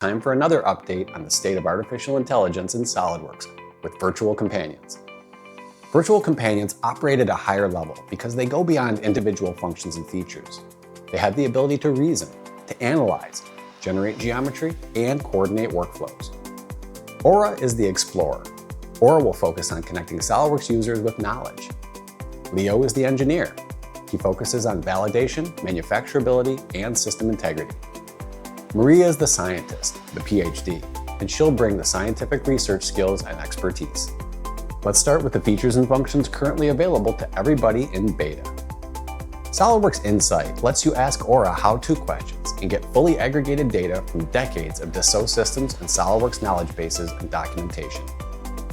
Time for another update on the state of artificial intelligence in SOLIDWORKS with virtual companions. Virtual companions operate at a higher level because they go beyond individual functions and features. They have the ability to reason, to analyze, generate geometry, and coordinate workflows. Aura is the explorer. Aura will focus on connecting SOLIDWORKS users with knowledge. Leo is the engineer. He focuses on validation, manufacturability, and system integrity. Maria is the scientist, the PhD, and she'll bring the scientific research skills and expertise. Let's start with the features and functions currently available to everybody in beta. SOLIDWORKS Insight lets you ask Aura how-to questions and get fully aggregated data from decades of Dassault systems and SOLIDWORKS knowledge bases and documentation.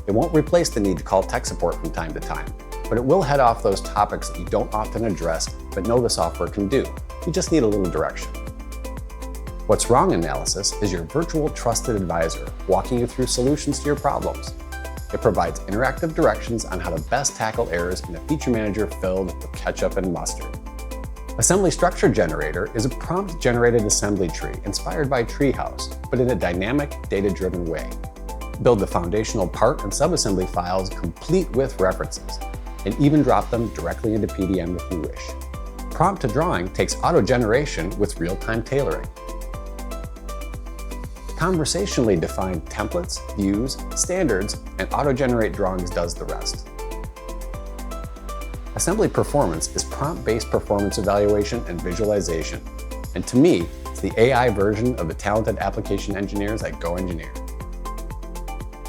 It won't replace the need to call tech support from time to time, but it will head off those topics that you don't often address but know the software can do. You just need a little direction. What's Wrong analysis is your virtual trusted advisor walking you through solutions to your problems. It provides interactive directions on how to best tackle errors in a feature manager filled with ketchup and mustard. Assembly Structure Generator is a prompt-generated assembly tree inspired by Treehouse, but in a dynamic, data-driven way. Build the foundational part and subassembly files complete with references, and even drop them directly into PDM if you wish. Prompt to Drawing takes auto-generation with real-time tailoring. Conversationally defined templates, views, standards, and auto-generate drawings does the rest. Assembly Performance is prompt-based performance evaluation and visualization, and to me, it's the AI version of the talented application engineers at GoEngineer.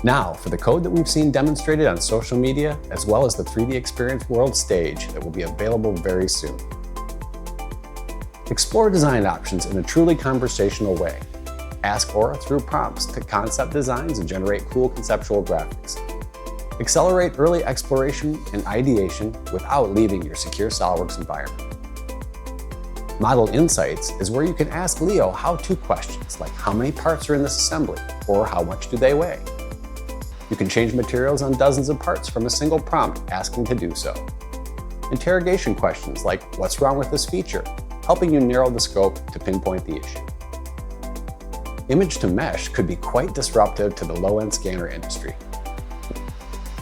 Now, for the code that we've seen demonstrated on social media, as well as the 3D Experience World stage that will be available very soon. Explore design options in a truly conversational way. Ask Aura through prompts to concept designs and generate cool conceptual graphics. Accelerate early exploration and ideation without leaving your secure SOLIDWORKS environment. Model Insights is where you can ask Leo how-to questions like how many parts are in this assembly or how much do they weigh. You can change materials on dozens of parts from a single prompt asking to do so. Interrogation questions like what's wrong with this feature, helping you narrow the scope to pinpoint the issue. Image to mesh could be quite disruptive to the low-end scanner industry.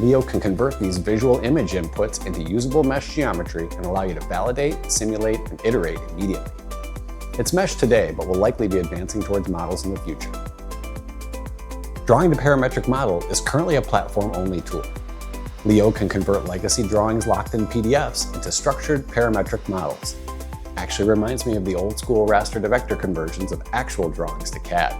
Leo can convert these visual image inputs into usable mesh geometry and allow you to validate, simulate, and iterate immediately. It's mesh today, but will likely be advancing towards models in the future. Drawing the parametric model is currently a platform-only tool. Leo can convert legacy drawings locked in PDFs into structured parametric models. Actually reminds me of the old school raster to vector conversions of actual drawings to CAD.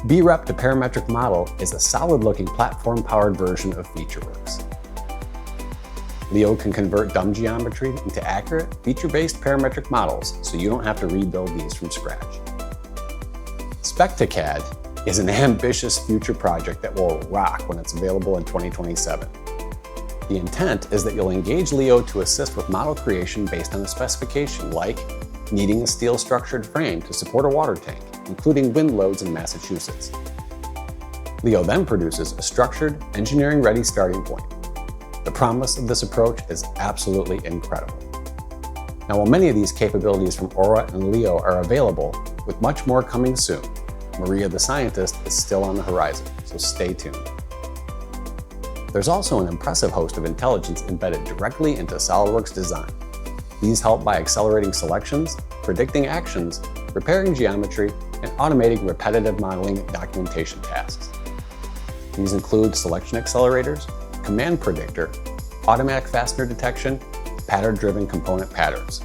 BREP to parametric model is a solid-looking platform-powered version of FeatureWorks. Leo can convert dumb geometry into accurate, feature-based parametric models so you don't have to rebuild these from scratch. SPEC to CAD is an ambitious future project that will rock when it's available in 2027. The intent is that you'll engage Leo to assist with model creation based on a specification like needing a steel structured frame to support a water tank, including wind loads in Massachusetts. Leo then produces a structured, engineering-ready starting point. The promise of this approach is absolutely incredible. Now, while many of these capabilities from Aura and Leo are available, with much more coming soon, Maria the scientist is still on the horizon, so stay tuned. There's also an impressive host of intelligence embedded directly into SOLIDWORKS design. These help by accelerating selections, predicting actions, repairing geometry, and automating repetitive modeling and documentation tasks. These include selection accelerators, command predictor, automatic fastener detection, pattern-driven component patterns,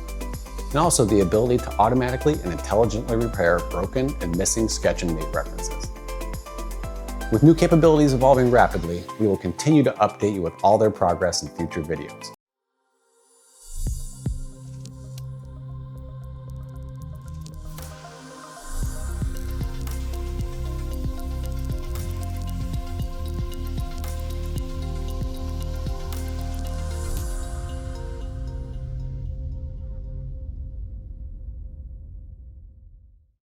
and also the ability to automatically and intelligently repair broken and missing sketch and mate references. With new capabilities evolving rapidly, we will continue to update you with all their progress in future videos.